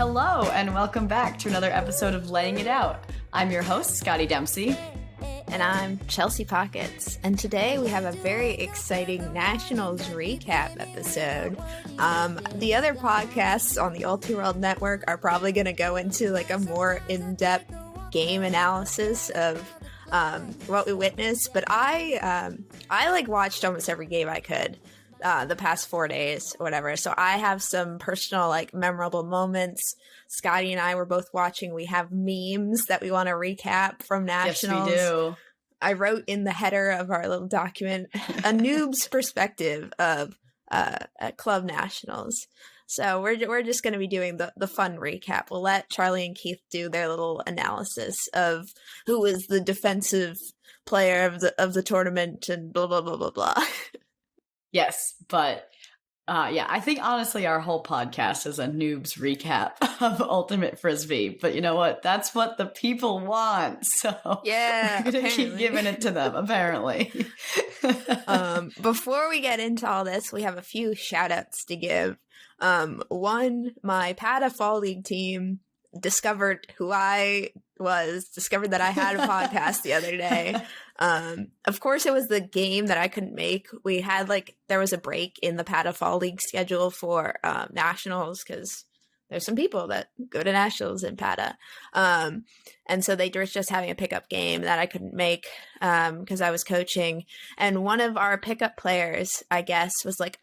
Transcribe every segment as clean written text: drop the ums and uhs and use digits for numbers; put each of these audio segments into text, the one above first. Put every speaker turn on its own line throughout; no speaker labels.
Hello, and welcome back to another episode of Laying It Out. I'm your host, Scotty Dempsey.
And I'm Chelsea Pockets. And today we have a very exciting Nationals recap episode. The other podcasts on the Ultiworld Network are probably going to go into like a more in-depth game analysis of what we witnessed. But I watched almost every game I could the past 4 days or whatever. So I have some personal memorable moments. Scotty and I were both watching. We have memes that we want to recap from Nationals.
Yes, we do.
I wrote in the header of our little document a noob's perspective of Club Nationals. So we're just going to be doing the fun recap. We'll let Charlie and Keith do their little analysis of who was the defensive player of the tournament and blah blah blah blah blah.
Yes, but I think honestly our whole podcast is a noob's recap of Ultimate Frisbee. But you know what? That's what the people want. So
yeah,
we're going to keep giving it to them, apparently.
Before we get into all this, we have a few shout outs to give. One, my PATA Fall League team discovered who I was, discovered that I had a podcast the other day. Of course, it was the game that I couldn't make. We had there was a break in the PATA Fall League schedule for Nationals because there's some people that go to Nationals in PATA. And so they were just having a pickup game that I couldn't make because I was coaching. And one of our pickup players, I guess, was like,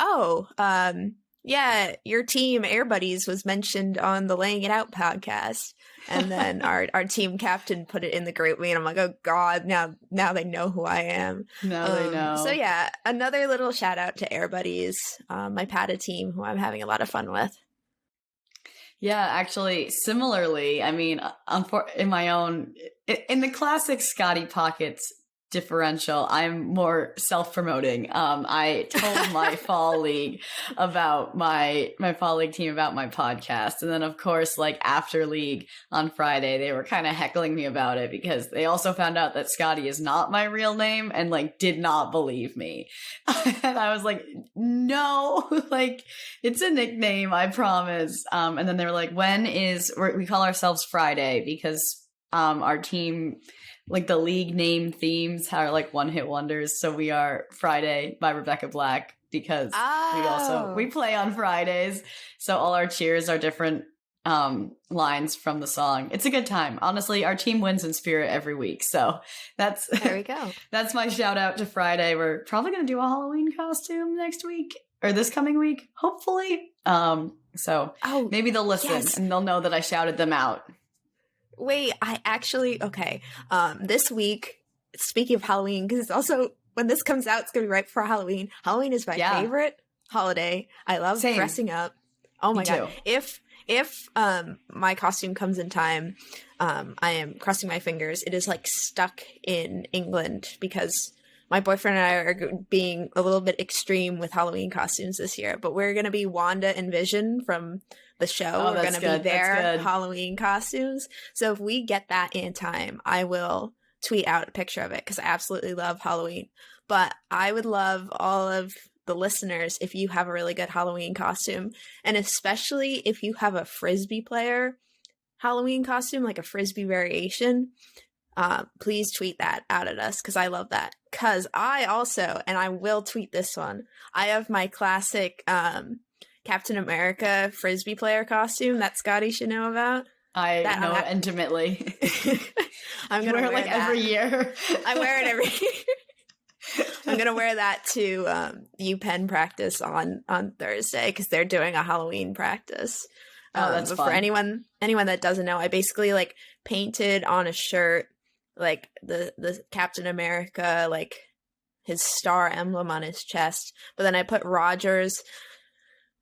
yeah, your team, Air Buddies, was mentioned on the Laying It Out podcast. And then our team captain put it in the group me, and I'm like, oh God, now they know who I am.
Now they know.
So yeah, another little shout out to Air Buddies, my PATA team, who I'm having a lot of fun with.
Yeah, actually, similarly, I mean, in the classic Scotty Pockets differential, I'm more self-promoting. I told my fall league about my fall league team about my podcast, and then of course after league on Friday they were kind of heckling me about it because they also found out that Scotty is not my real name and did not believe me. And I was like, no, it's a nickname, I promise. And then they were like, we call ourselves Friday because our team, the league name themes are one-hit wonders. So we are Friday by Rebecca Black because we play on Fridays. So all our cheers are different lines from the song. It's a good time. Honestly, our team wins in spirit every week. So there
we go.
That's my shout out to Friday. We're probably going to do a Halloween costume next week or this coming week, hopefully. Maybe they'll listen and they'll know that I shouted them out.
Wait, okay. This week, speaking of Halloween, because it's also, when this comes out, it's going to be right before Halloween. Halloween is my favorite holiday. I love dressing up. Oh my God. If my costume comes in time, I am crossing my fingers. It is stuck in England because my boyfriend and I are being a little bit extreme with Halloween costumes this year, but we're going to be Wanda and Vision from the show. We're going to be their Halloween costumes. So if we get that in time, I will tweet out a picture of it because I absolutely love Halloween. But I would love all of the listeners if you have a really good Halloween costume, and especially if you have a Frisbee player Halloween costume, like a Frisbee variation. Please tweet that out at us because I love that. Because I also, and I will tweet this one, I have my classic Captain America Frisbee player costume that Scotty should know about.
I know it intimately.
I'm going to wear it
every year.
I wear it every year. I'm going to wear that to UPenn practice on Thursday because they're doing a Halloween practice.
That's fun.
For anyone that doesn't know, I basically painted on a shirt the Captain America, his star emblem on his chest. But then I put Rogers,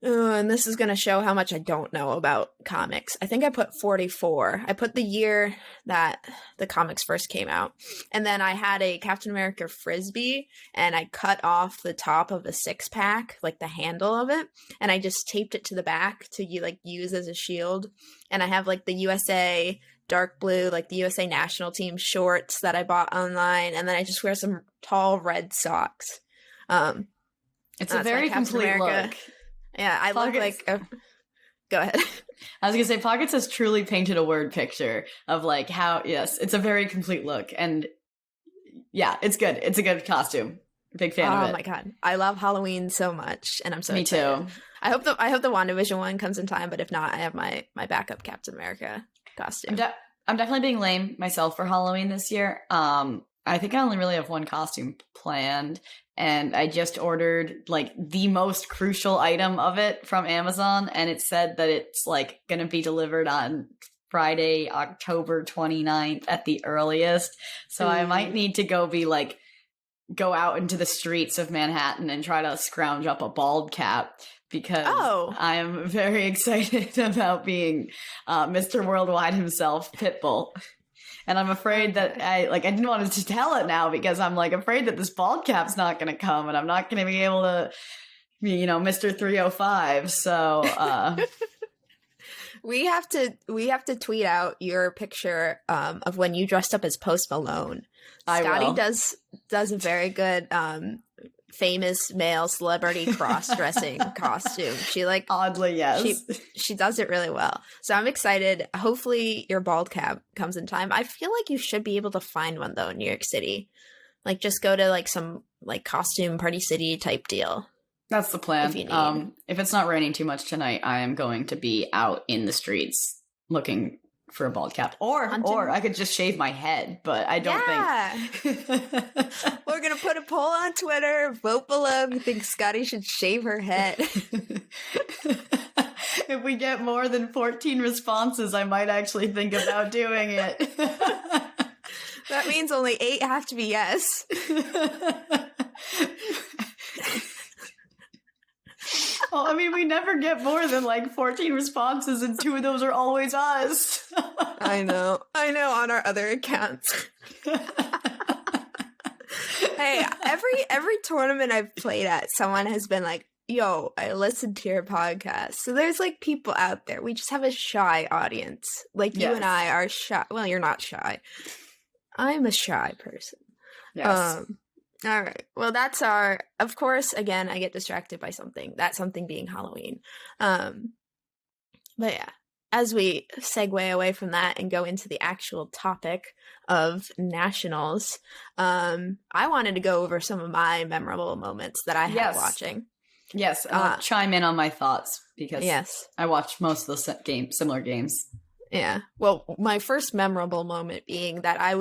and this is going to show how much I don't know about comics. I think I put 44. I put the year that the comics first came out. And then I had a Captain America Frisbee, and I cut off the top of a 6-pack, the handle of it, and I just taped it to the back to use as a shield. And I have the USA dark blue, the USA national team shorts that I bought online, and then I just wear some tall red socks.
It's a very complete look.
Yeah, I look like a Go ahead.
I was gonna say Pockets has truly painted a word picture of like how, yes, it's a very complete look, and yeah, it's good. It's a good costume. Big fan of it.
Oh my god, I love Halloween so much, and I'm so
excited. Me too.
I hope the WandaVision one comes in time, but if not, I have my backup Captain America costume.
I'm definitely being lame myself for Halloween this year. I think I only really have one costume planned, and I just ordered like the most crucial item of it from Amazon, and it said that it's like going to be delivered on Friday, October 29th at the earliest. So I might need to go out into the streets of Manhattan and try to scrounge up a bald cap, because I am very excited about being Mr. Worldwide himself, Pitbull. And I'm afraid that I didn't want to tell it now, because I'm like afraid that this bald cap's not going to come and I'm not going to be able to be, Mr. 305. So
we have to tweet out your picture of when you dressed up as Post Malone. Scotty does a very good famous male celebrity cross-dressing costume. She
oddly, yes.
She does it really well. So I'm excited. Hopefully your bald cap comes in time. I feel like you should be able to find one though in New York City. Like just go to like some like costume Party City type deal.
That's the plan. If it's not raining too much tonight, I am going to be out in the streets looking for a bald cap, or I could just shave my head, but I don't think.
We're gonna put a poll on Twitter. Vote below if you think Scotty should shave her head.
If we get more than 14 responses, I might actually think about doing it.
That means only 8 have to be yes.
Well, I mean, we never get more than like 14 responses, and 2 of those are always us.
I know, on our other accounts. Hey, every tournament I've played at, someone has been like, yo, I listened to your podcast. So there's like people out there. We just have a shy audience. Like you and I are shy. Well, you're not shy. I'm a shy person.
Yes.
All right. Well, that's of course, again, I get distracted by something. That something being Halloween. But yeah, as we segue away from that and go into the actual topic of nationals, I wanted to go over some of my memorable moments that I had watching.
Yes, I'll chime in on my thoughts, because I watched most of the similar games.
Yeah. Well, my first memorable moment being that I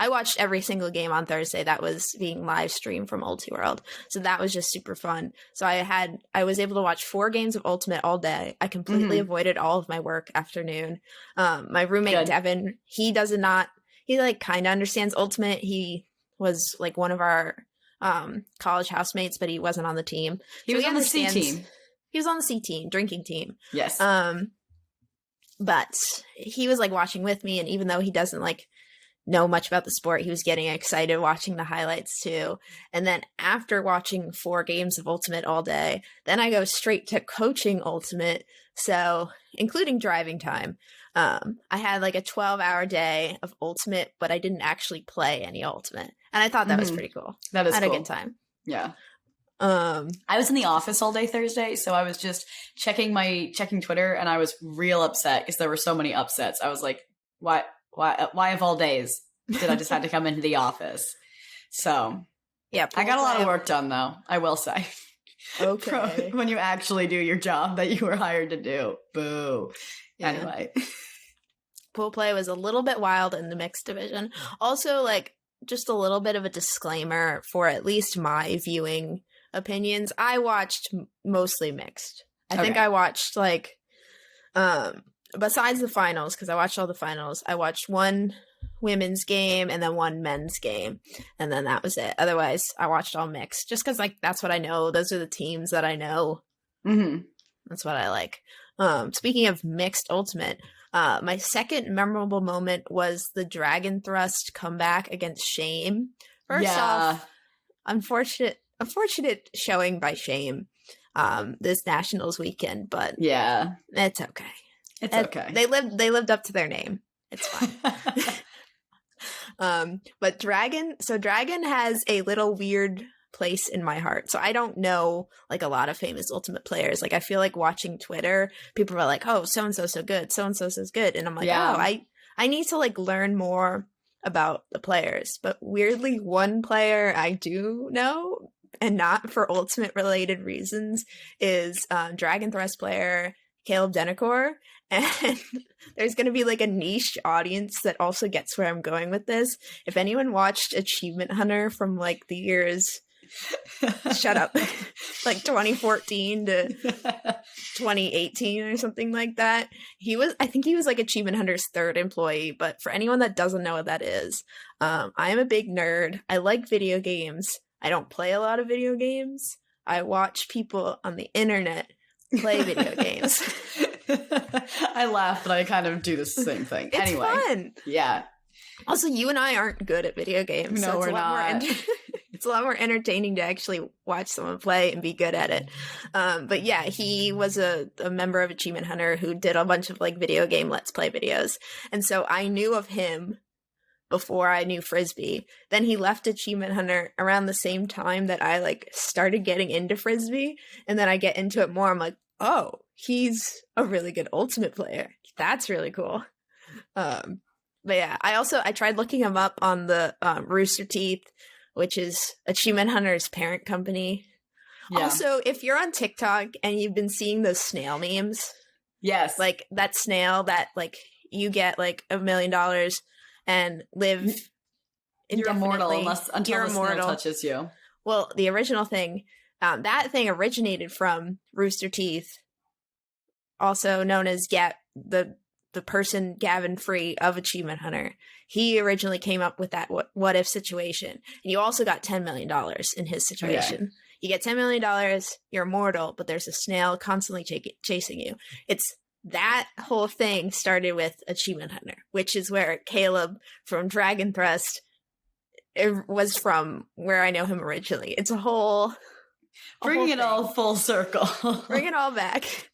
watched every single game on Thursday that was being live streamed from Ultiworld. So that was just super fun. So I was able to watch 4 games of Ultimate all day. I completely avoided all of my work afternoon. My roommate Devin, he like kind of understands Ultimate. He was like one of our college housemates, but he wasn't on the team.
He was on the C team.
He was on the C team, drinking team.
Yes.
But he was like watching with me, and even though he doesn't like know much about the sport, he was getting excited watching the highlights too. And then after watching 4 games of Ultimate all day, then I go straight to coaching Ultimate. So including driving time, I had like a 12-hour day of Ultimate, but I didn't actually play any Ultimate. And I thought that was pretty cool.
That is
I had
cool.
a good time.
Yeah. I was in the office all day Thursday, so I was just checking Twitter, and I was real upset because there were so many upsets. I was like, why of all days did I just have to come into the office? So
yeah,
I got a lot of work done, though, I will say.
Okay.
When you actually do your job that you were hired to do. Boo.
Yeah.
Anyway.
Pool play was a little bit wild in the mixed division. Also, like, just a little bit of a disclaimer for at least my viewing opinions. I watched mostly mixed. I think I watched like besides the finals, because I watched all the finals, I watched 1 women's game and then 1 men's game, and then that was it. Otherwise I watched all mixed, just because like that's what I know. Those are the teams that I know. That's what I like. Speaking of mixed Ultimate, my second memorable moment was the Dragon Thrust comeback against Shame. First off, unfortunate showing by Shame this Nationals weekend, but
yeah,
it's okay.
It's okay.
They lived up to their name. It's fine. But Dragon has a little weird place in my heart. So I don't know like a lot of famous Ultimate players. Like I feel like watching Twitter, people are like, oh, so-and-so's so good, so-and-so's so good. And I'm like, oh, I need to like learn more about the players. But weirdly, one player I do know, and not for Ultimate related reasons, is Dragon Thrust player Caleb Denacor. And there's going to be like a niche audience that also gets where I'm going with this. If anyone watched Achievement Hunter from like the years, shut up, like 2014 to 2018 or something like that, I think he was like Achievement Hunter's third employee. But for anyone that doesn't know what that is, I am a big nerd. I like video games. I don't play a lot of video games. I watch people on the internet play video games.
I laugh, but I kind of do the same thing.
It's
anyway,
fun.
Yeah.
Also, you and I aren't good at video games.
No,
so
we're not.
It's a lot more entertaining to actually watch someone play and be good at it. But yeah, he was a member of Achievement Hunter who did a bunch of like video game Let's Play videos. And so I knew of him before I knew Frisbee. Then he left Achievement Hunter around the same time that I like started getting into Frisbee. And then I get into it more. I'm like, oh, he's a really good Ultimate player. That's really cool. But yeah, I tried looking him up on the Rooster Teeth, which is Achievement Hunter's parent company. Yeah. Also, if you're on TikTok and you've been seeing those snail memes,
yes,
like that snail that like you get like $1 million and live
you're immortal until
you're
the
immortal.
Snail touches you.
Well, the original thing, that thing originated from Rooster Teeth, also known as the person Gavin Free of Achievement Hunter. He originally came up with that what if situation. And you also got $10 million in his situation. Okay. You get $10 million, you're immortal, but there's a snail constantly chasing you. It's that whole thing started with Achievement Hunter, which is where Caleb from Dragon Thrust was from, where I know him originally. It's
bring it all full circle.
Bring it all back.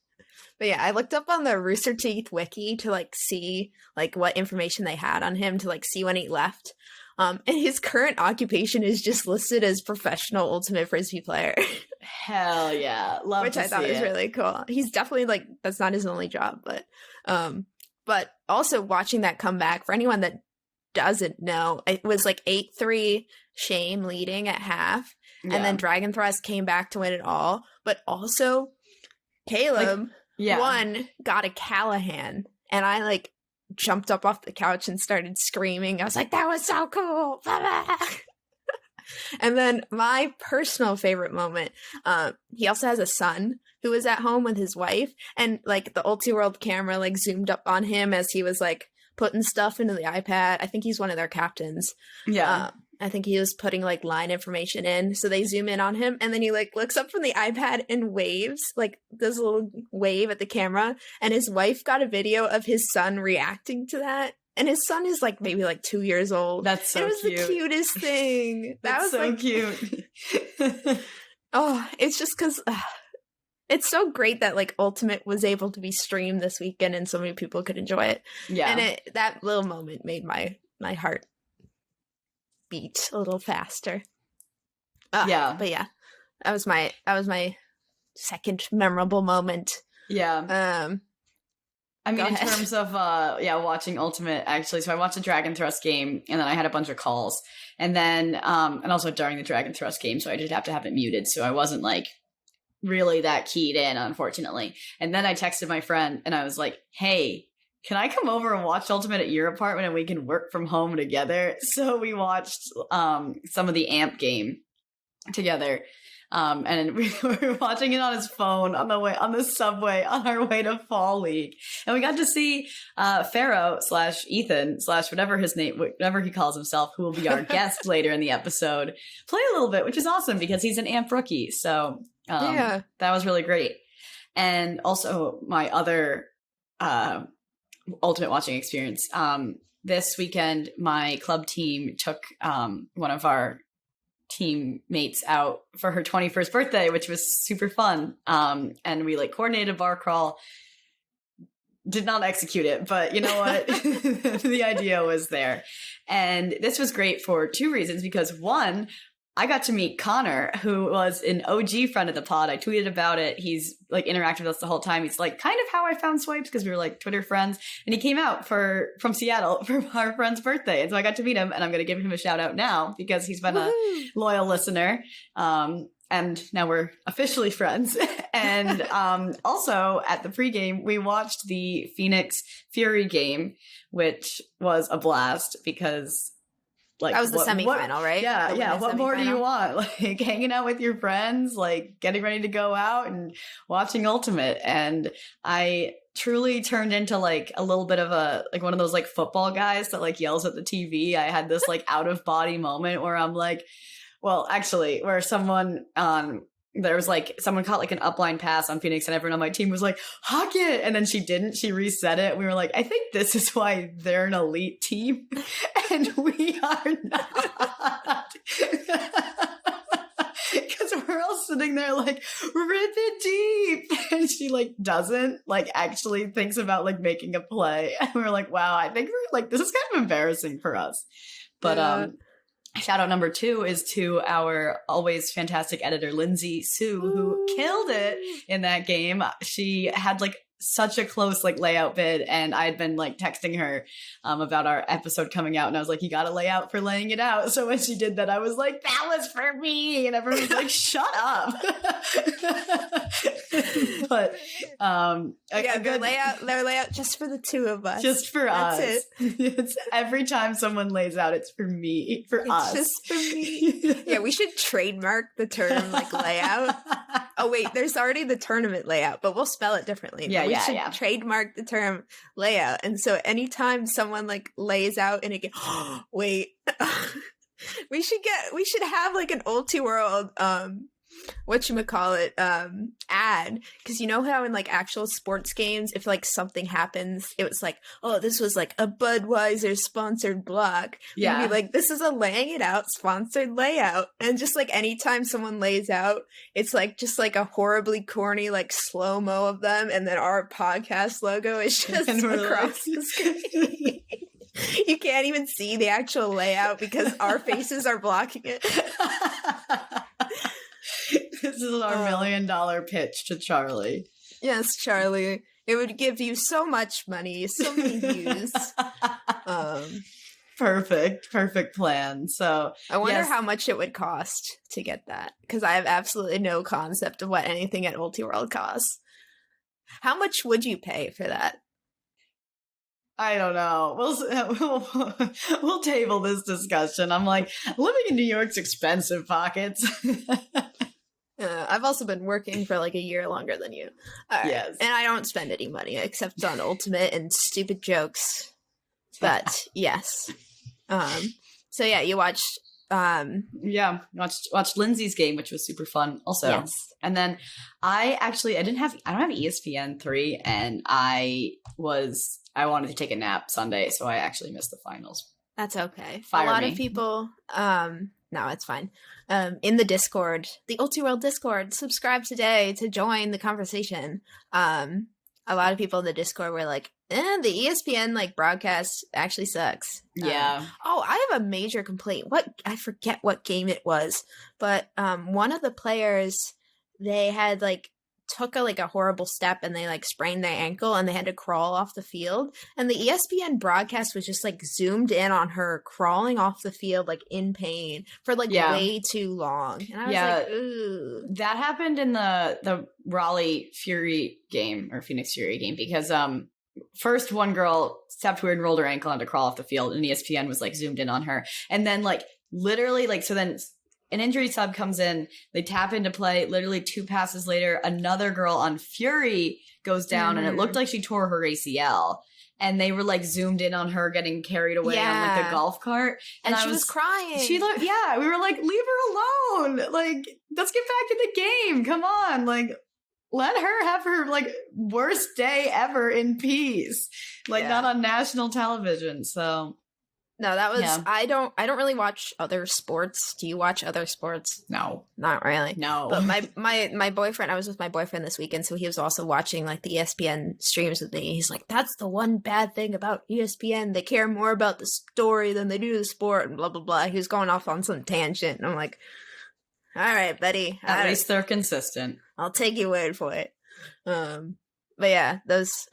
But yeah, I looked up on the Rooster Teeth wiki to like see like what information they had on him to like see when he left. And his current occupation is just listed as professional Ultimate Frisbee player.
Hell yeah. Love
Which
to
I thought
see
was
it.
Really cool. He's definitely like, that's not his only job, but also watching that come back, for anyone that doesn't know, it was like 8-3 Shane leading at half. Yeah. And then Dragon Thrust came back to win it all. But also Caleb won, got a Callahan, and I like jumped up off the couch and started screaming. I was like, that was so cool. And then my personal favorite moment, he also has a son who was at home with his wife, and like the Ultiworld camera like zoomed up on him as he was like putting stuff into the iPad. I think he's one of their captains. Yeah. I think he was putting like line information in. So they zoom in on him, and then he like looks up from the iPad and waves, like does a little wave at the camera. And his wife got a video of his son reacting to that. And his son is like maybe like 2 years old.
That's so cute.
It was the cutest thing.
That was so
like,
cute.
Oh, it's just because it's so great that like Ultimate was able to be streamed this weekend and so many people could enjoy it. Yeah. And that little moment made my heart beat a little faster. Yeah. But yeah, that was my second memorable moment.
Yeah. I mean, in terms of, watching Ultimate, actually, so I watched the Dragon Thrust game, and then I had a bunch of calls, and then, and also during the Dragon Thrust game, so I did have to have it muted, so I wasn't, like, really that keyed in, unfortunately. And then I texted my friend, and I was like, hey, can I come over and watch Ultimate at your apartment, and we can work from home together? So we watched some of the AMP game together. And we were watching it on his phone on the subway on our way to Fall League. And we got to see Pharaoh / Ethan / whatever his name, whatever he calls himself, who will be our guest later in the episode, play a little bit, which is awesome because he's an AMP rookie. So that was really great. And also my other Ultimate watching experience. This weekend, my club team took one of our teammates out for her 21st birthday, which was super fun. And we like coordinated a bar crawl. Did not execute it, but you know what? The idea was there. And this was great for two reasons, because one, I got to meet Connor, who was an OG friend of the pod. I tweeted about it. He's like interacted with us the whole time. He's like kind of how I found Swipes because we were like Twitter friends. And he came out from Seattle for our friend's birthday. And so I got to meet him, and I'm going to give him a shout out now because he's been a loyal listener. And now we're officially friends. And also at the pregame, we watched the Phoenix Fury game, which was a blast because like
that was the semifinal, right?
Yeah. What more do you want? Like hanging out with your friends, like getting ready to go out and watching Ultimate. And I truly turned into like a little bit of one of those like football guys that like yells at the TV. I had this like out of body moment where I'm like, well, actually, where someone there was like someone caught like an upline pass on Phoenix and everyone on my team was like, "Hawk it!" And then she didn't. She reset it. We were like, I think this is why they're an elite team and we are not. Because we're all sitting there like, rip it deep. And she like doesn't like actually thinks about like making a play. And we're like, wow, I think we're like, this is kind of embarrassing for us. But shout out number 2 is to our always fantastic editor, Lindsay Sue, who killed it in that game. She had like such a close like layout bid, and I had been like texting her about our episode coming out, and I was like, you gotta lay out for laying it out. So when she did that, I was like, that was for me, and everyone was like, shut up. But
their layout just for the 2 of us,
just for
us.
That's it. It's every time someone lays out, it's for me, for us,
just for me. Yeah, we should trademark the term like layout. Oh wait, there's already the tournament layout, but we'll spell it differently. We should trademark the term layout. And so anytime someone like lays out in a game, wait, we should have like an Ulti World whatchamacallit ad, because you know how in like actual sports games, if like something happens, it was like, oh, this was like a Budweiser sponsored block.
Yeah,
we'd be like, this is a laying it out sponsored layout. And just like anytime someone lays out, it's like just like a horribly corny like slow-mo of them, and then our podcast logo is just across the screen. You can't even see the actual layout because our faces are blocking it.
This is our $1 million pitch to Charlie.
Yes, Charlie. It would give you so much money, so many views.
Perfect plan. So
I wonder how much it would cost to get that, because I have absolutely no concept of what anything at Ultiworld costs. How much would you pay for that?
I don't know. We'll table this discussion. I'm like, living in New York's expensive pockets.
I've also been working for like a year longer than you. All right. Yes. And I don't spend any money except on Ultimate and stupid jokes. But yes. So yeah, you watched
watched Lindsay's game, which was super fun also.
Yes.
And then I don't have ESPN 3, and I wanted to take a nap Sunday, so I actually missed the finals.
That's okay. A lot of people no, it's fine. In the Discord, the Ultiworld Discord, subscribe today to join the conversation. A lot of people in the Discord were like, the ESPN like broadcast actually sucks.
Yeah.
I have a major complaint. I forget what game it was, but one of the players, they had like took a horrible step and they like sprained their ankle and they had to crawl off the field, and the ESPN broadcast was just like zoomed in on her crawling off the field like in pain for like way too long, and I was like, ooh.
That happened in the Raleigh Fury game, or Phoenix Fury game, because first one girl stepped weird and rolled her ankle and had to crawl off the field, and ESPN was like zoomed in on her, and then like literally like, so then an injury sub comes in, they tap into play, literally 2 passes later, another girl on Fury goes down, and it looked like she tore her ACL. And they were like zoomed in on her getting carried away on like a golf cart.
And she was crying.
We were like, leave her alone. Like, let's get back to the game. Come on. Like, let her have her like worst day ever in peace. Like, not on national television. So
no, that was I don't really watch other sports. Do you watch other sports?
No.
Not really.
No.
But my boyfriend, I was with my boyfriend this weekend, so he was also watching like the ESPN streams with me. He's like, that's the one bad thing about ESPN. They care more about the story than they do the sport, and blah blah blah. He was going off on some tangent, and I'm like, All right, buddy.
At least they're consistent.
I'll take your word for it. But yeah, those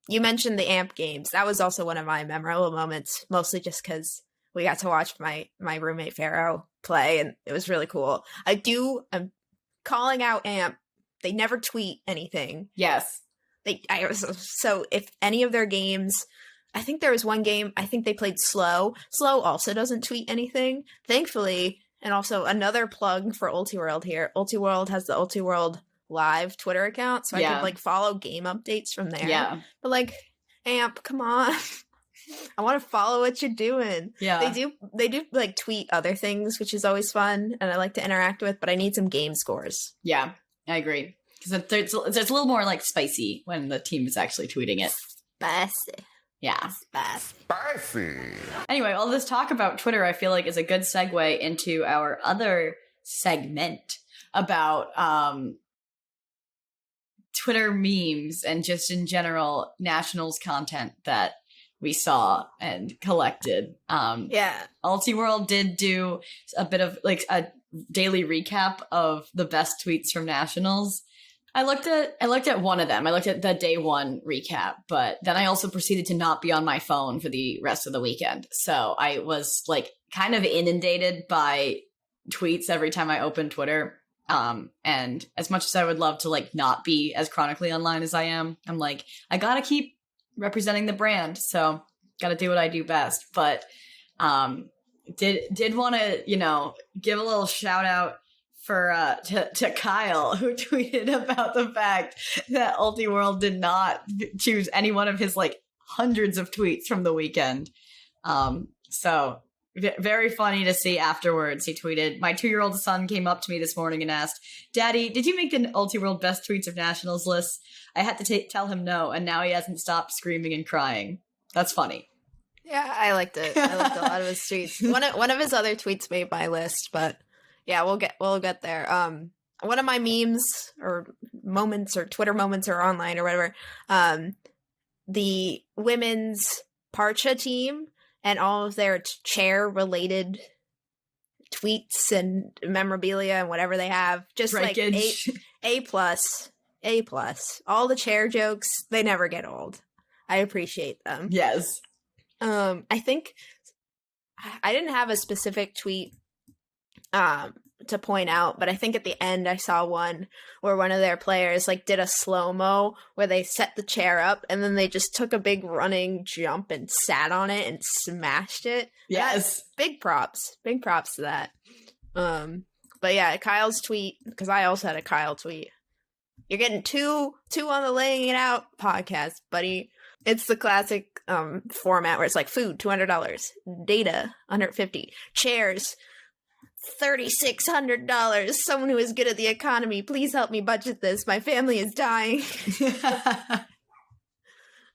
you mentioned the AMP games. That was also one of my memorable moments, mostly just because we got to watch my roommate Pharaoh play, and it was really cool. I'm calling out AMP. They never tweet anything.
Yes.
So if any of their games, I think there was one game, I think they played Slow. Slow also doesn't tweet anything, thankfully. And also another plug for Ultiworld here. Ultiworld has the Ultiworld Live Twitter account, so I could like follow game updates from there.
Yeah.
But like, AMP, come on. I want to follow what you're doing.
Yeah.
They do like tweet other things, which is always fun and I like to interact with, but I need some game scores.
Yeah, I agree. Because it's a little more like spicy when the team is actually tweeting it.
Spicy.
Yeah.
Spicy.
Anyway, all this talk about Twitter, I feel like, is a good segue into our other segment about Twitter memes and just in general Nationals content that we saw and collected. Ultiworld did do a bit of like a daily recap of the best tweets from Nationals. I looked at one of them. I looked at the day one recap, but then I also proceeded to not be on my phone for the rest of the weekend. So I was like kind of inundated by tweets every time I opened Twitter. And as much as I would love to like not be as chronically online as I am, I'm like, I gotta keep representing the brand. So gotta do what I do best. But did want to, give a little shout out for to Kyle, who tweeted about the fact that Ultiworld did not choose any one of his like hundreds of tweets from the weekend. So very funny to see afterwards. He tweeted, "My 2-year-old son came up to me this morning and asked, 'Daddy, did you make the Ultiworld best tweets of Nationals list?' I had to tell him no, and now he hasn't stopped screaming and crying." That's funny.
Yeah, I liked it. I liked a lot of his tweets. One of his other tweets made my list, but yeah, we'll get there. One of my memes or moments or Twitter moments or online or whatever, the women's Parcha team and all of their chair related tweets and memorabilia and whatever they have, just breakage. Like A plus. All the chair jokes, they never get old. I appreciate them.
Yes.
I think I didn't have a specific tweet to point out, but I think at the end I saw one where one of their players like did a slow-mo where they set the chair up and then they just took a big running jump and sat on it and smashed it.
Yes.
Big props to that. But yeah, Kyle's tweet, because I also had a Kyle tweet. You're getting two on the Laying It Out podcast, buddy. It's the classic format where it's like food, $200, data, $150, chairs, $3,600. Someone who is good at the economy, please help me budget this. My family is dying.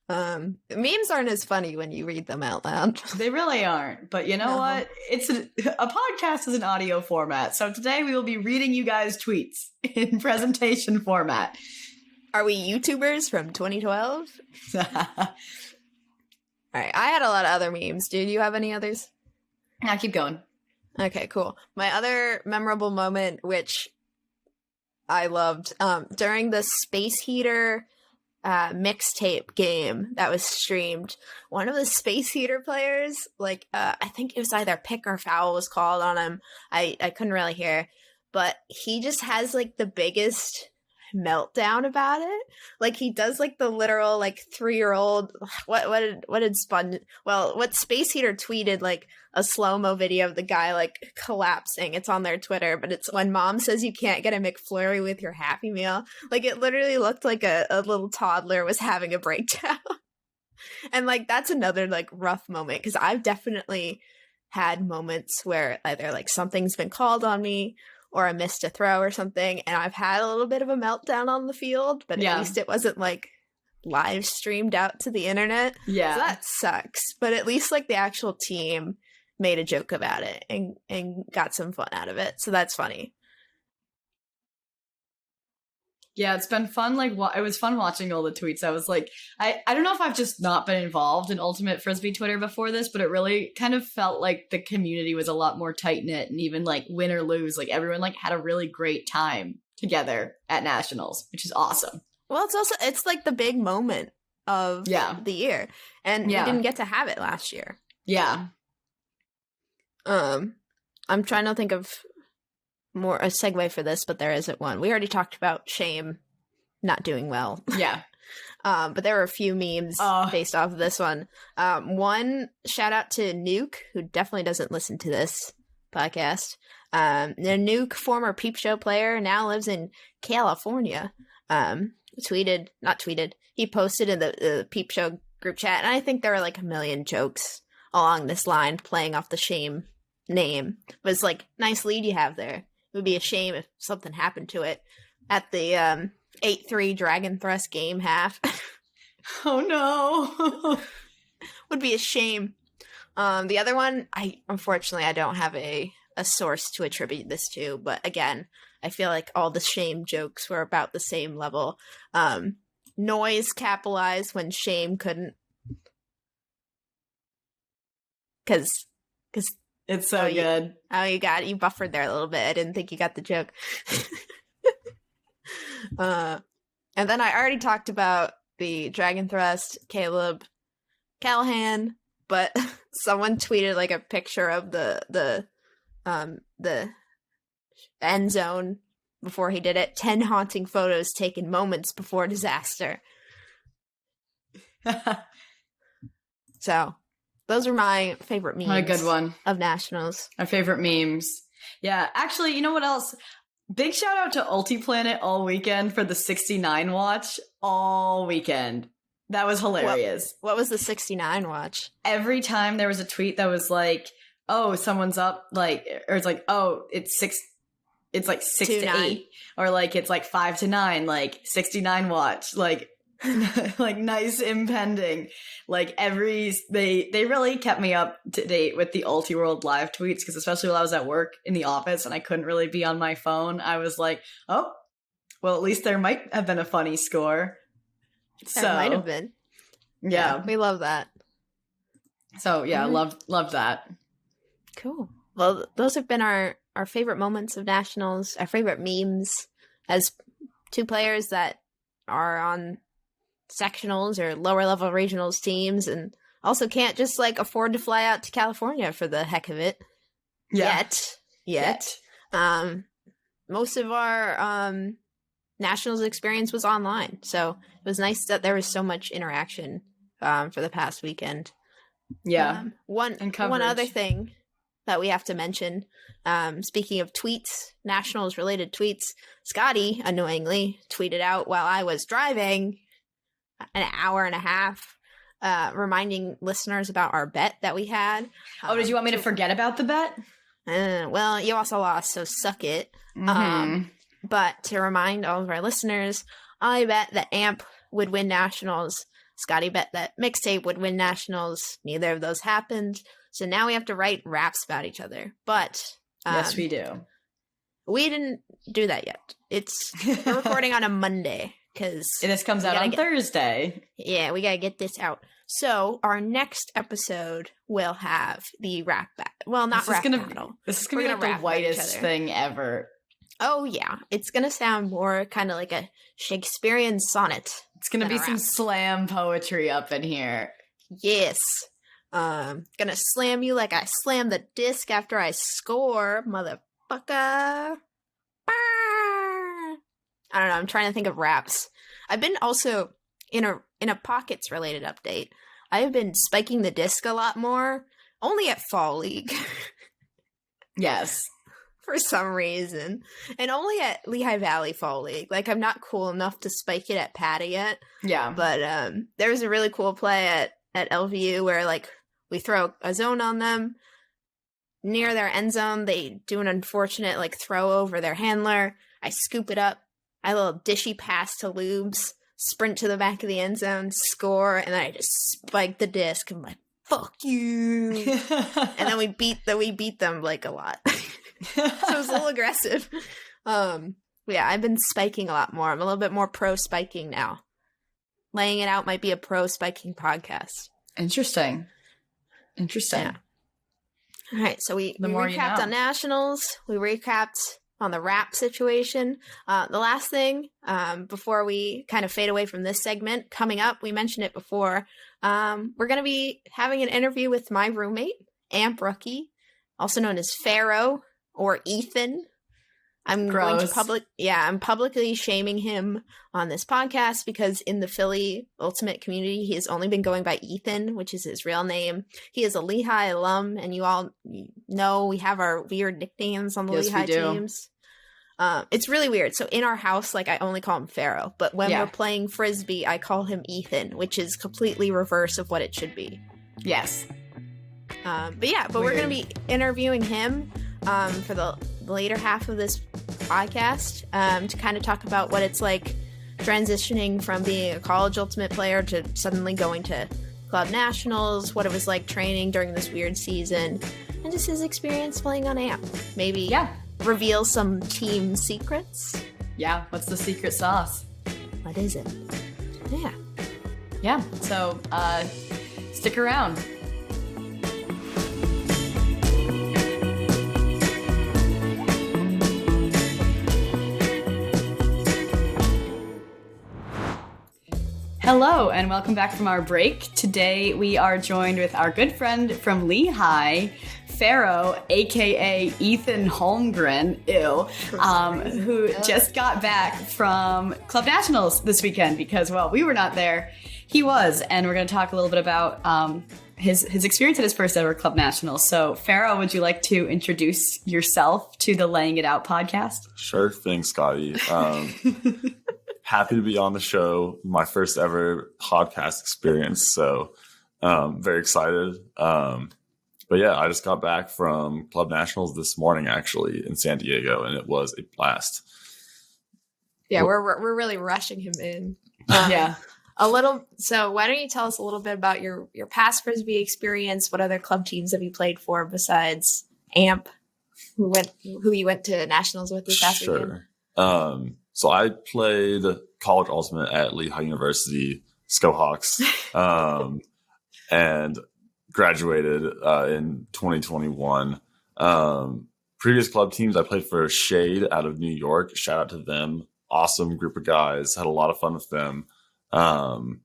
Memes aren't as funny when you read them out loud.
They really aren't. But you know what? It's a podcast is an audio format. So today we will be reading you guys' tweets in presentation format.
Are we YouTubers from 2012? All right. I had a lot of other memes. Do you have any others?
Now keep going.
Okay, cool. My other memorable moment, which I loved, during the Space Heater mixtape game that was streamed, one of the Space Heater players, like, I think it was either Pick or Foul was called on him. I couldn't really hear, but he just has, like, the biggest meltdown about it. Like, he does like the literal like 3-year-old what Space Heater tweeted, like a slow-mo video of the guy like collapsing. It's on their Twitter, but it's when mom says you can't get a McFlurry with your Happy Meal. Like, it literally looked like a little toddler was having a breakdown. And like, that's another like rough moment, because I've definitely had moments where either like something's been called on me or I missed a throw or something, and I've had a little bit of a meltdown on the field, but at least it wasn't like live streamed out to the internet.
Yeah.
So that sucks. But at least like the actual team made a joke about it and got some fun out of it. So that's funny.
Yeah, it's been fun. Like, it was fun watching all the tweets. I was like, I don't know if I've just not been involved in Ultimate Frisbee Twitter before this, but it really kind of felt like the community was a lot more tight knit, and even like win or lose, like everyone like had a really great time together at Nationals, which is awesome.
Well, it's like the big moment of the year, and we didn't get to have it last year.
Yeah.
I'm trying to think of a segue for this, but there isn't one. We already talked about Shame not doing well.
Yeah.
But there were a few memes based off of this one. One, shout out to Nuke, who definitely doesn't listen to this podcast. The Nuke, former Peep Show player, now lives in California. He posted in the Peep Show group chat, and I think there were like a million jokes along this line playing off the Shame name. But it's like, nice lead you have there. It would be a shame if something happened to it at the 8-3 Dragon Thrust game half.
Oh no.
Would be a shame. The other one, unfortunately I don't have a source to attribute this to, but again, I feel like all the Shame jokes were about the same level. Noise capitalized when Shame couldn't. Because
it's so good.
You buffered there a little bit. I didn't think you got the joke. And then I already talked about the Dragon Thrust, Caleb Callahan, but someone tweeted like a picture of the end zone before he did it. 10 haunting photos taken moments before disaster. So those are my favorite memes.
What a good one.
Of Nationals.
My favorite memes. Yeah, actually, you know what else? Big shout out to Ultiplanet all weekend for the 69 watch all weekend. That was hilarious.
What was the 69 watch?
Every time there was a tweet that was like, oh, someone's up, like, or it's like, oh, it's like 6 to 8. Or like, it's like 5 to 9, like 69 watch, like, like nice impending. Like they really kept me up to date with the Ulti-World live tweets, because especially while I was at work in the office and I couldn't really be on my phone, I was like, oh, well, at least there might have been a funny score.
There might have been.
Yeah.
We love that.
So yeah, loved that.
Cool. Well, those have been our favorite moments of Nationals, our favorite memes as two players that are on sectionals or lower level regionals teams and also can't just like afford to fly out to California for the heck of it. Yet. Most of our Nationals experience was online, so it was nice that there was so much interaction for the past weekend.
Yeah.
One other thing that we have to mention, speaking of tweets, Nationals related tweets, Scotty annoyingly tweeted out while I was driving an hour and a half, reminding listeners about our bet that we had.
Oh, did you want me to forget about the bet?
Well, you also lost, so suck it.
Mm-hmm.
But to remind all of our listeners, I bet that AMP would win Nationals. Scotty bet that Mixtape would win Nationals. Neither of those happened. So now we have to write raps about each other. But
yes, we do.
We didn't do that yet. We're recording on a Monday because
this comes out on Thursday.
Yeah, we gotta get this out. So our next episode will have the rap battle. Well, not rap battle.
This is gonna be like the whitest thing ever.
Oh yeah, it's gonna sound more kind of like a Shakespearean sonnet.
It's gonna be some slam poetry up in here.
Yes. Gonna slam you like I slam the disc after I score, motherfucker. I don't know, I'm trying to think of raps. I've been also in a Pockets related update. I've been spiking the disc a lot more, only at Fall League.
Yes.
For some reason. And only at Lehigh Valley Fall League. Like, I'm not cool enough to spike it at Patty yet.
Yeah.
But there was a really cool play at LVU where, like, we throw a zone on them. Near their end zone, they do an unfortunate, like, throw over their handler. I scoop it up. I little dishy pass to Lubes. Sprint to the back of the end zone. Score. And then I just spike the disc. I'm like, fuck you. And then we beat them, like, a lot. So it was a little aggressive. Yeah, I've been spiking a lot more. I'm a little bit more pro spiking now. Laying It Out might be a pro spiking podcast.
Interesting.
Yeah. All right, so we recapped on nationals. We recapped on the rap situation. The last thing, before we kind of fade away from this segment, coming up, we mentioned it before, we're going to be having an interview with my roommate, Amp Rookie, also known as Pharaoh or Ethan. I'm publicly shaming him on this podcast because in the Philly Ultimate community, he has only been going by Ethan, which is his real name. He is a Lehigh alum, and you all know we have our weird nicknames on the Lehigh teams. It's really weird. So in our house, like, I only call him Pharaoh, but when we're playing Frisbee, I call him Ethan, which is completely reverse of what it should be.
Yes.
But we're going to be interviewing him for the later half of this podcast to kind of talk about what it's like transitioning from being a college ultimate player to suddenly going to club nationals, what it was like training during this weird season, and just his experience playing on AMP. Maybe reveal some team secrets.
Yeah, what's the secret sauce?
What is it?
Yeah, so stick around. Hello, and welcome back from our break. Today, we are joined with our good friend from Lehigh, Pharaoh, aka Ethan Holmgren, who just got back from Club Nationals this weekend because, well, we were not there. He was, and we're going to talk a little bit about his experience at his first ever Club Nationals. So, Pharaoh, would you like to introduce yourself to the Laying It Out podcast?
Sure thing, Scotty. Happy to be on the show. My first ever podcast experience. So very excited. But yeah, I just got back from Club Nationals this morning, actually, in San Diego, and it was a blast.
Yeah, we're really rushing him in. A little. So why don't you tell us a little bit about your past Frisbee experience? What other club teams have you played for besides AMP, who you went to nationals with this past weekend?
So I played college ultimate at Lehigh University, Skohawks, and graduated in 2021. Previous club teams, I played for Shade out of New York. Shout out to them. Awesome group of guys. Had a lot of fun with them. And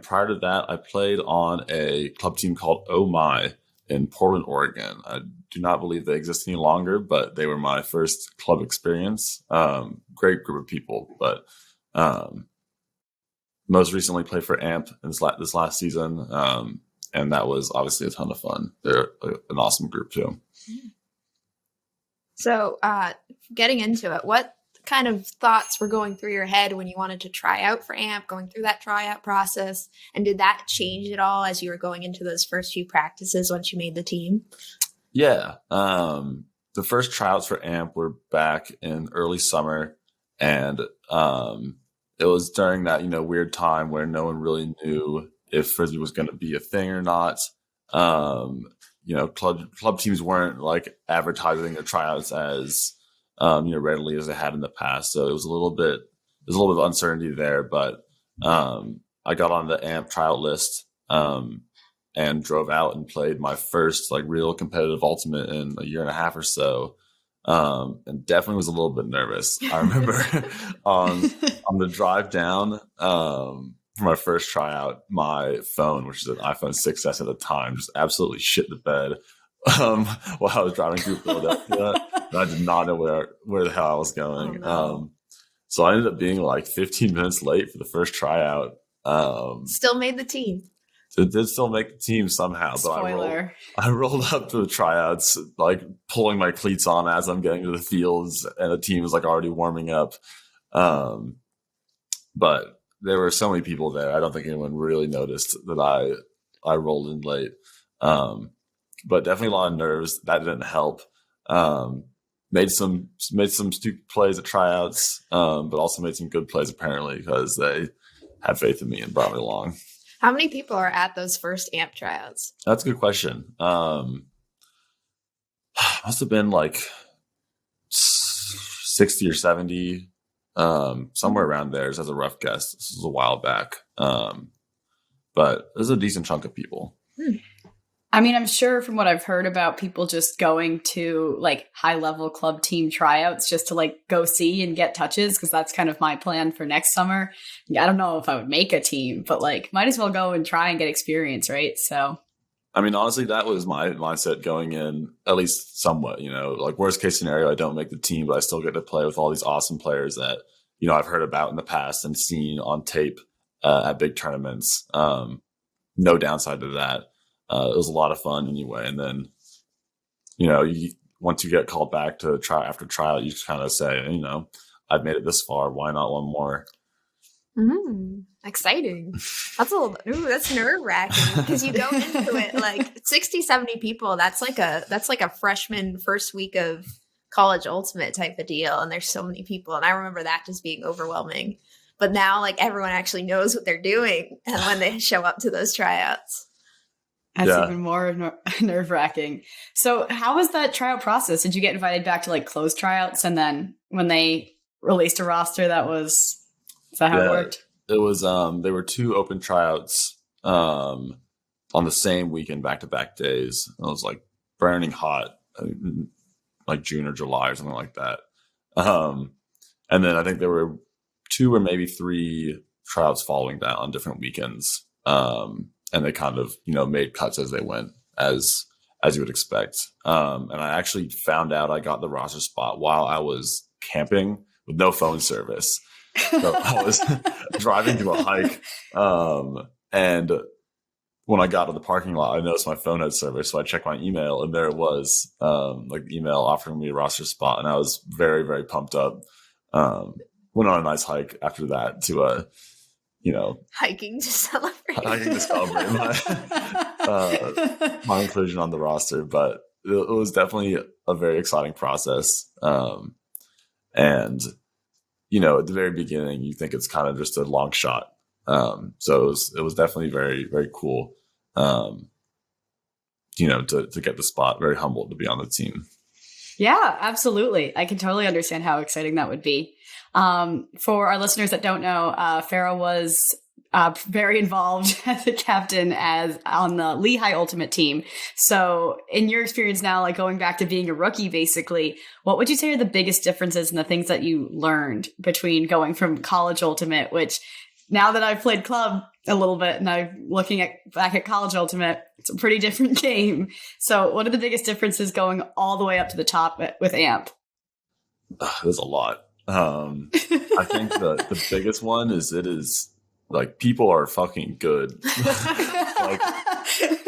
prior to that, I played on a club team called Oh My in Portland, Oregon. I do not believe they exist any longer, but they were my first club experience. Great group of people, but most recently played for AMP this last season, and that was obviously a ton of fun. They're an awesome group too.
So getting into it, what kind of thoughts were going through your head when you wanted to try out for AMP, going through that tryout process? And did that change at all as you were going into those first few practices once you made the team?
Yeah. The first tryouts for AMP were back in early summer, and it was during that, weird time where no one really knew if Frisbee was going to be a thing or not. Club teams weren't like advertising their tryouts as readily as they had in the past. So it was a little bit of uncertainty there, but I got on the AMP tryout list and drove out and played my first like real competitive ultimate in a year and a half or so. And definitely was a little bit nervous. I remember on the drive down for my first tryout, my phone, which is an iPhone 6S at the time, just absolutely shit the bed while I was driving through Philadelphia. And I did not know where the hell I was going.
Oh, no.
So I ended up being like 15 minutes late for the first tryout.
Still made the team.
It did still make the team somehow.
Spoiler.
But I rolled up to the tryouts, like pulling my cleats on as I'm getting to the fields, and the team was like already warming up. But there were so many people there. I don't think anyone really noticed that I rolled in late. But definitely a lot of nerves. That didn't help. Made some stupid plays at tryouts, but also made some good plays apparently because they had faith in me and brought me along.
How many people are at those first AMP tryouts?
That's a good question. Must have been like 60 or 70, somewhere around there as a rough guess. This was a while back. But there's a decent chunk of people.
I mean, I'm sure from what I've heard about people just going to like high level club team tryouts just to like go see and get touches, because that's kind of my plan for next summer. I don't know if I would make a team, but like might as well go and try and get experience, right? So
I mean, honestly, that was my mindset going in, at least somewhat, like worst case scenario, I don't make the team, but I still get to play with all these awesome players that, I've heard about in the past and seen on tape at big tournaments. No downside to that. It was a lot of fun anyway. And then, once you get called back to try after tryout, you just kind of say, I've made it this far. Why not one more?
Exciting. That's nerve wracking because you go into it like 60, 70 people. That's like a freshman first week of college ultimate type of deal. And there's so many people. And I remember that just being overwhelming. But now like everyone actually knows what they're doing. And when they show up to those tryouts.
That's even more nerve-wracking. So how was that tryout process? Did you get invited back to like closed tryouts? And then when they released a roster, is that how it worked?
It was, there were 2 open tryouts on the same weekend, back-to-back days. It was like burning hot, like June or July or something like that. And then I think there were 2 or maybe 3 tryouts following that on different weekends. And they kind of, made cuts as they went, as you would expect. And I actually found out I got the roster spot while I was camping with no phone service. So I was driving to a hike. And when I got to the parking lot, I noticed my phone had service. So I checked my email and there it was, like the email offering me a roster spot. And I was very, very pumped up. Went on a nice hike after that to
hiking to celebrate
my inclusion on the roster. But it was definitely a very exciting process. And, at the very beginning, you think it's kind of just a long shot. So it was definitely very, very cool, to get the spot. Very humbled to be on the team.
Yeah, absolutely. I can totally understand how exciting that would be. For our listeners that don't know, Pharaoh was very involved as a captain on the Lehigh Ultimate team. So in your experience now, like going back to being a rookie, basically, what would you say are the biggest differences and the things that you learned between going from college Ultimate, which now that I've played club a little bit and I'm looking back at college Ultimate, it's a pretty different game. So what are the biggest differences going all the way up to the top with AMP?
There's a lot. I think the biggest one is like people are fucking good. Like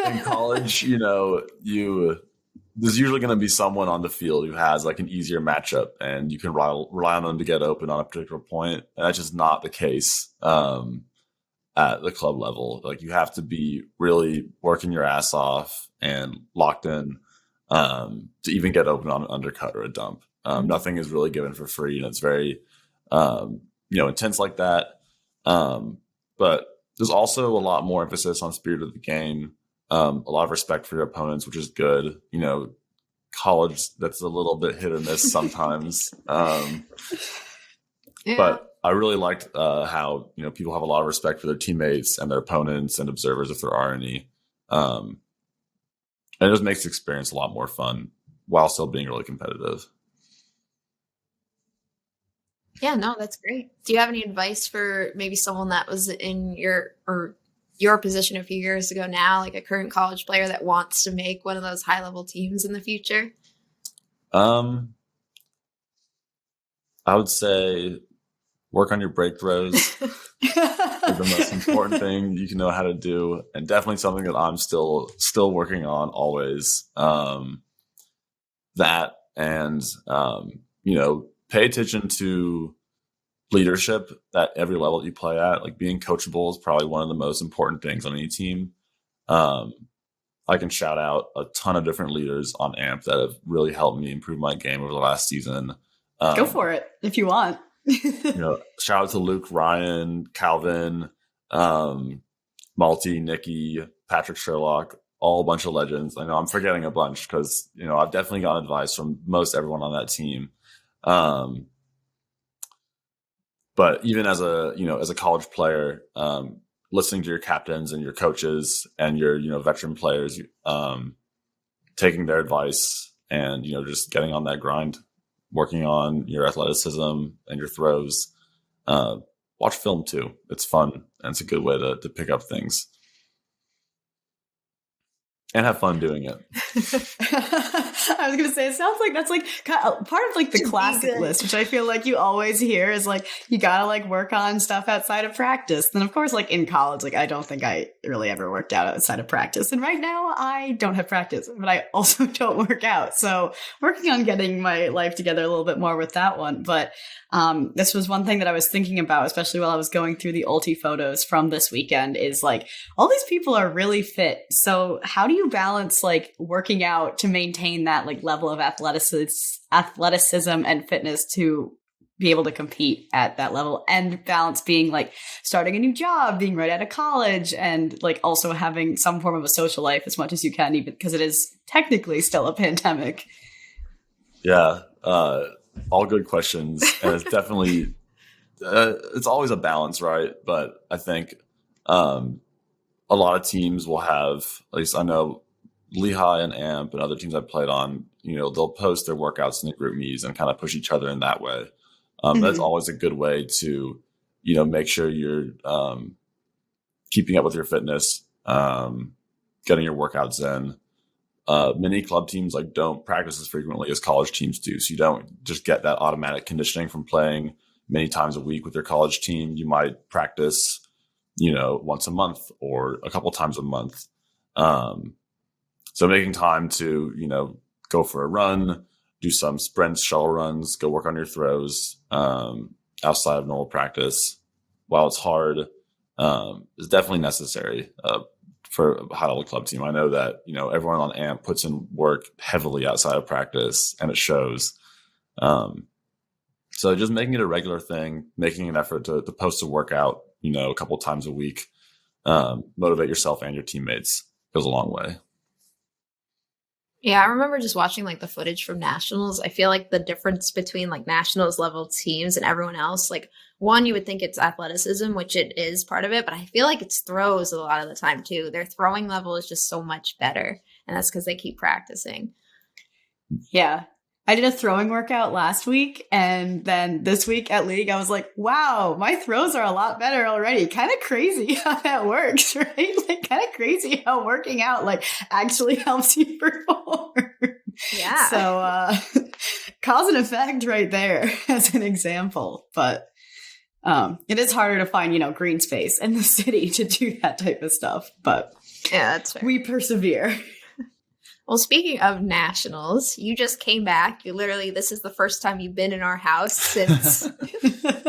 in college, there's usually going to be someone on the field who has like an easier matchup and you can rely on them to get open on a particular point. And that's just not the case at the club level. Like you have to be really working your ass off and locked in to even get open on an undercut or a dump. Nothing is really given for free, and it's very, intense like that. But there's also a lot more emphasis on spirit of the game, a lot of respect for your opponents, which is good. College, that's a little bit hit or miss sometimes. But I really liked how, people have a lot of respect for their teammates and their opponents and observers if there are any. And it just makes the experience a lot more fun while still being really competitive.
Yeah, no, that's great. Do you have any advice for maybe someone that was in your position a few years ago now, like a current college player that wants to make one of those high-level teams in the future?
I would say work on your break throws. Is the most important thing you can know how to do, and definitely something that I'm still working on always. That and pay attention to leadership at every level that you play at. Like being coachable is probably one of the most important things on any team. I can shout out a ton of different leaders on AMP that have really helped me improve my game over the last season.
Go for it if you want.
Shout out to Luke, Ryan, Calvin, Malty, Nikki, Patrick Sherlock, all a bunch of legends. I know I'm forgetting a bunch because, I've definitely gotten advice from most everyone on that team. But even as a college player, listening to your captains and your coaches and your, veteran players, taking their advice and, just getting on that grind, working on your athleticism and your throws. Watch film too. It's fun and it's a good way to pick up things. And have fun doing it.
I was gonna say, it sounds like that's like part of like the classic list, which I feel like you always hear is like you gotta like work on stuff outside of practice. Then of course, like in college, like I don't think I really ever worked out outside of practice. And right now I don't have practice, but I also don't work out. So working on getting my life together a little bit more with that one. But this was one thing that I was thinking about, especially while I was going through the ulti photos from this weekend, is like all these people are really fit. So how do you balance like working out to maintain that like level of athleticism and fitness to be able to compete at that level, and balance being like starting a new job, being right out of college, and like also having some form of a social life as much as you can, even because it is technically still a pandemic?
Yeah. All good questions. And it's definitely, it's always a balance, right? But I think a lot of teams will have, at least I know Lehigh and AMP and other teams I've played on, they'll post their workouts in the group meets and kind of push each other in that way. That's always a good way to, make sure you're keeping up with your fitness, getting your workouts in. Many club teams like don't practice as frequently as college teams do. So you don't just get that automatic conditioning from playing many times a week with your college team. You might practice, once a month or a couple times a month. So making time to, go for a run, do some sprints, shuttle runs, go work on your throws, outside of normal practice, while it's hard, is definitely necessary, for a high level club team. I know that, everyone on AMP puts in work heavily outside of practice and it shows. So just making it a regular thing, making an effort to post a workout, a couple times a week, motivate yourself and your teammates goes a long way.
Yeah, I remember just watching like the footage from nationals. I feel like the difference between like nationals level teams and everyone else, like one, you would think it's athleticism, which it is part of it, but I feel like it's throws a lot of the time too. Their throwing level is just so much better. And that's because they keep practicing.
Yeah. I did a throwing workout last week, and then this week at league, I was like, wow, my throws are a lot better already. Kind of crazy how that works, right? Like kind of crazy how working out like actually helps you perform.
Yeah.
So cause and effect right there as an example. But it is harder to find, green space in the city to do that type of stuff. But
yeah, that's fair.
We persevere.
Well, speaking of nationals, you just came back. This is the first time you've been in our house since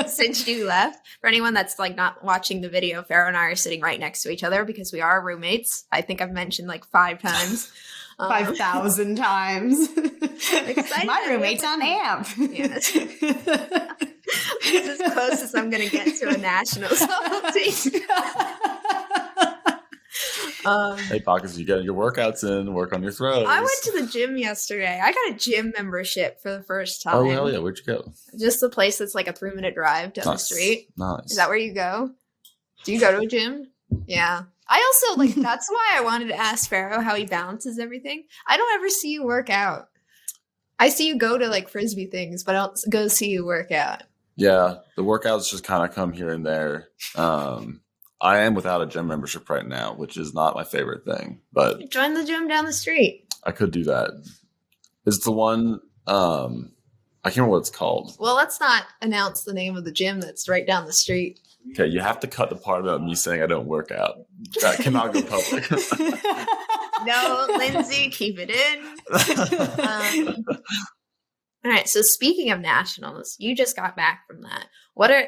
since you left. For anyone that's like not watching the video, Pharaoh and I are sitting right next to each other because we are roommates. I think I've mentioned like 5 times.
5,000 times. My roommate's on AMP.
Yes. This is as close as I'm going to get to a nationals team.
Hey, Pockets, you get your workouts in, work on your throws.
I went to the gym yesterday. I got a gym membership for the first time.
Oh, hell yeah. Where'd you go?
Just the place that's like a 3-minute drive down the street.
Nice.
Is that where you go? Do you go to a gym? Yeah. I also, that's why I wanted to ask Pharaoh how he balances everything. I don't ever see you work out. I see you go to, Frisbee things, but I don't go see you work out.
Yeah. The workouts just kind of come here and there. I am without a gym membership right now, which is not my favorite thing, but
join the gym down the street.
I could do that. It's the one, I can't remember what it's called.
Well, let's not announce the name of the gym that's right down the street.
Okay, you have to cut the part about me saying I don't work out. That cannot go public.
No, Lindsay, keep it in. All right, so speaking of nationals, you just got back from that.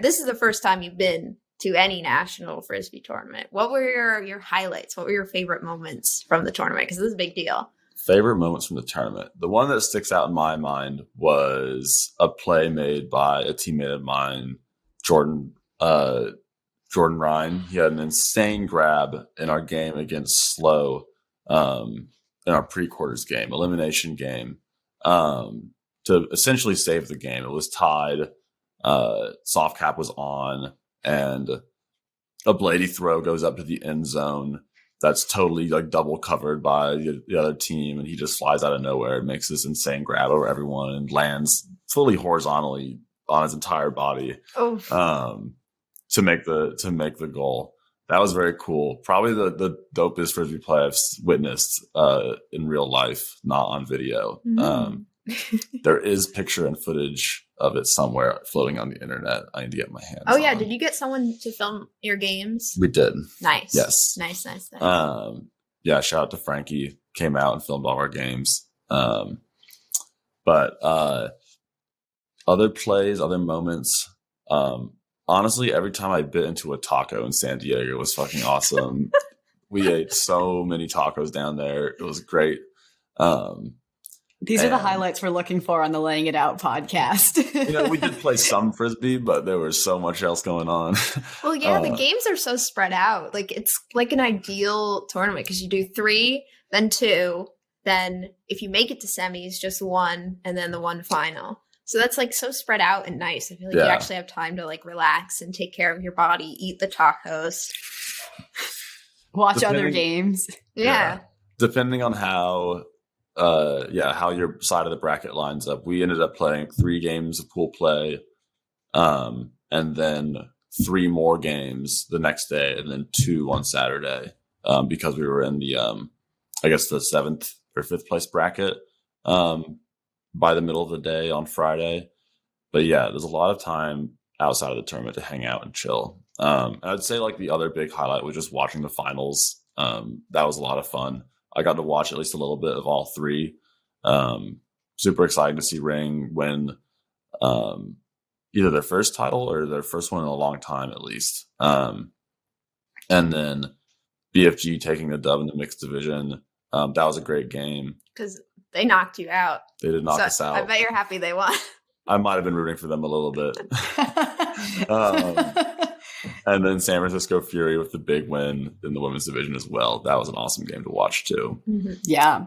This is the first time you've been to any national Frisbee tournament. What were your highlights? What were your favorite moments from the tournament? Because this is a big deal. Favorite
moments from the tournament. The one that sticks out in my mind was a play made by a teammate of mine, Jordan Ryan. He had an insane grab in our game against Slow, in our pre-quarters game, elimination game, to essentially save the game. It was tied. soft cap was on, and a Blady throw goes up to the end zone that's totally like double covered by the other team, and he just flies out of nowhere and makes this insane grab over everyone and lands fully horizontally on his entire body to make the goal. That was very cool. Probably the dopest Frisbee play I've witnessed in real life, not on video. There is picture and footage of it somewhere floating on the internet. I need to get my hands on.
Oh, yeah. Did you get someone to film your games?
We did.
Nice.
Yes.
Nice.
Yeah, shout out to Frankie. Came out and filmed all our games. But other plays, other moments. Honestly, every time I bit into a taco in San Diego, it was fucking awesome. We ate so many tacos down there. It was great.
These are the highlights we're looking for on the Laying It Out podcast.
We did play some Frisbee, but there was so much else going on.
Well, yeah, the games are so spread out. Like, it's like an ideal tournament because you do 3, then 2, then if you make it to semis, just 1, and then the 1 final. So that's like so spread out and nice. I feel like you actually have time to like relax and take care of your body, eat the tacos,
watch other games.
Yeah.
Depending on how your side of the bracket lines up. We ended up playing 3 games of pool play, and then 3 more games the next day, and then 2 on Saturday, because we were in the I guess the 7th or 5th place bracket by the middle of the day on Friday. But yeah, there's a lot of time outside of the tournament to hang out and chill. And I'd say like the other big highlight was just watching the finals. That was a lot of fun. I got to watch at least a little bit of all 3. Super exciting to see Ring win either their first title or their first one in a long time, at least. And then BFG taking the dub in the mixed division. That was a great game.
Because they knocked you out.
They did knock us out.
I bet you're happy they won.
I might have been rooting for them a little bit. And then San Francisco Fury with the big win in the women's division as well. That was an awesome game to watch too.
Yeah,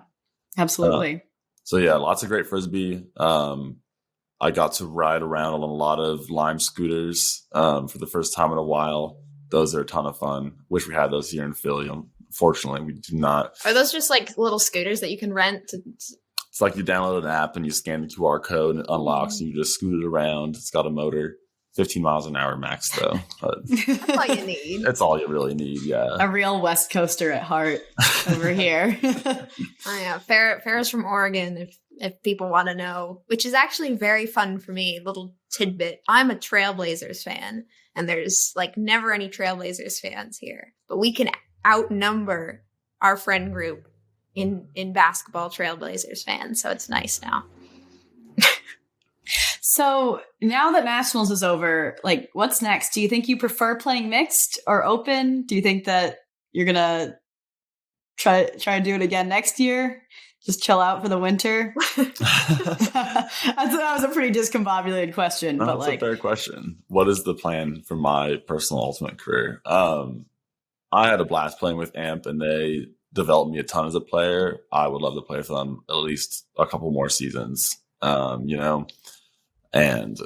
absolutely.
So yeah, lots of great Frisbee. I got to ride around on a lot of Lime scooters for the first time in a while. Those are a ton of fun. Wish we had those here in Philly. Unfortunately, we do not.
Are those just like little scooters that you can rent?
It's like you download an app and you scan the QR code and it unlocks and you just scoot it around. It's got a motor. 15 miles an hour max, though.
That's all you need.
That's all you really need, yeah.
A real West Coaster at heart over here.
Oh, yeah. Pharaoh's from Oregon, if people want to know, which is actually very fun for me. Little tidbit. I'm a Trailblazers fan, and there's like never any Trailblazers fans here. But we can outnumber our friend group in basketball Trailblazers fans, so it's nice now.
So now that Nationals is over, like, what's next? Do you think you prefer playing mixed or open? Do you think that you're gonna try to do it again next year? Just chill out for the winter? That was a pretty discombobulated question. But
that's a fair question. What is the plan for my personal ultimate career? I had a blast playing with AMP, and they developed me a ton as a player. I would love to play for them at least a couple more seasons. And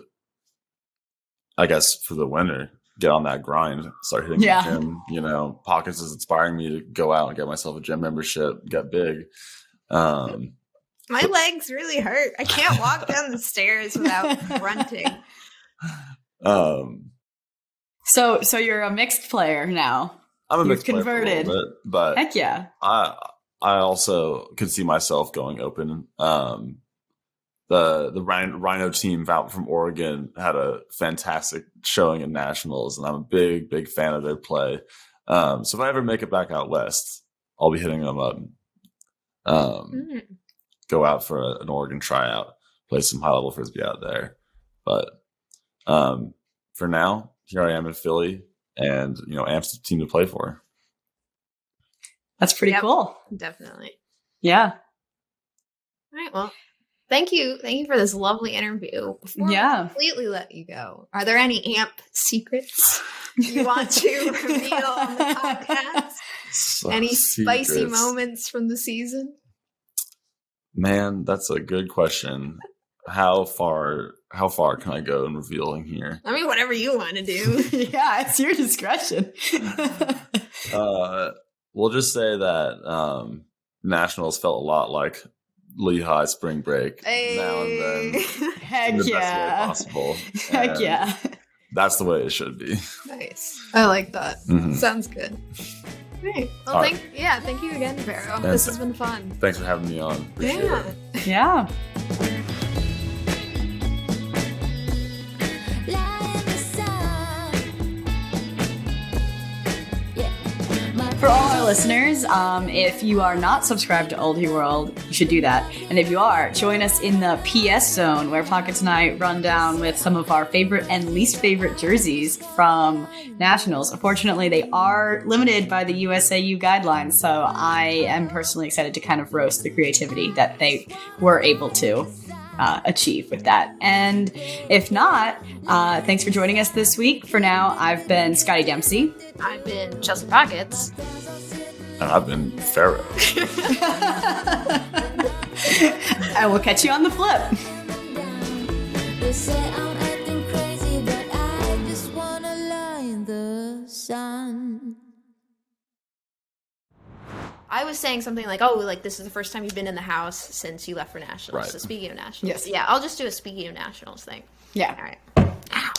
I guess for the winter, get on that grind, start hitting the gym. Pockets is inspiring me to go out and get myself a gym membership, get big.
My legs really hurt. I can't walk down the stairs without grunting.
So you're a mixed player now.
I'm a mixed
converted.
player for a little bit, but
heck yeah.
I also could see myself going open. The Rhino team out from Oregon had a fantastic showing in Nationals, and I'm a big, big fan of their play. So if I ever make it back out west, I'll be hitting them up. Go out for an Oregon tryout, play some high-level Frisbee out there. But for now, here I am in Philly, and AMP's the team to play for.
That's pretty cool.
Definitely.
Yeah.
All right, well. Thank you for this lovely interview. Before we completely let you go, are there any AMP secrets you want to reveal on the podcast? Any spicy moments from the season?
Man, that's a good question. how far can I go in revealing here?
I mean, whatever you want to do.
Yeah, it's your discretion.
We'll just say that Nationals felt a lot like Lehigh spring break now and then.
Heck
in the
yeah.
best way possible.
Heck yeah.
That's the way it should be.
Nice. I like that.
Mm-hmm.
Sounds good. Great. Well, thank you again, Pharaoh. This has been fun.
Thanks for having me on. Appreciate it.
Yeah. For all our listeners, if you are not subscribed to Oldie World, you should do that. And if you are, join us in the PS Zone, where Pockets and I run down with some of our favorite and least favorite jerseys from Nationals. Unfortunately, they are limited by the USAU guidelines, so I am personally excited to kind of roast the creativity that they were able to achieve with that. And if not, thanks for joining us this week. For now, I've been Scotty Dempsey.
I've been Chelsea Pockets.
And I've been Pharaoh.
And we'll catch you on the flip.
They say I'm acting crazy, but I just wanna lie in the sun.
I was saying something like, oh, like this is the first time you've been in the house since you left for Nationals.
Right.
So speaking of Nationals.
Yes.
Yeah, I'll just do a speaking of Nationals thing.
Yeah.
All right. Ow.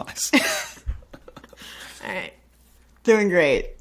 Nice.
All right.
Doing great.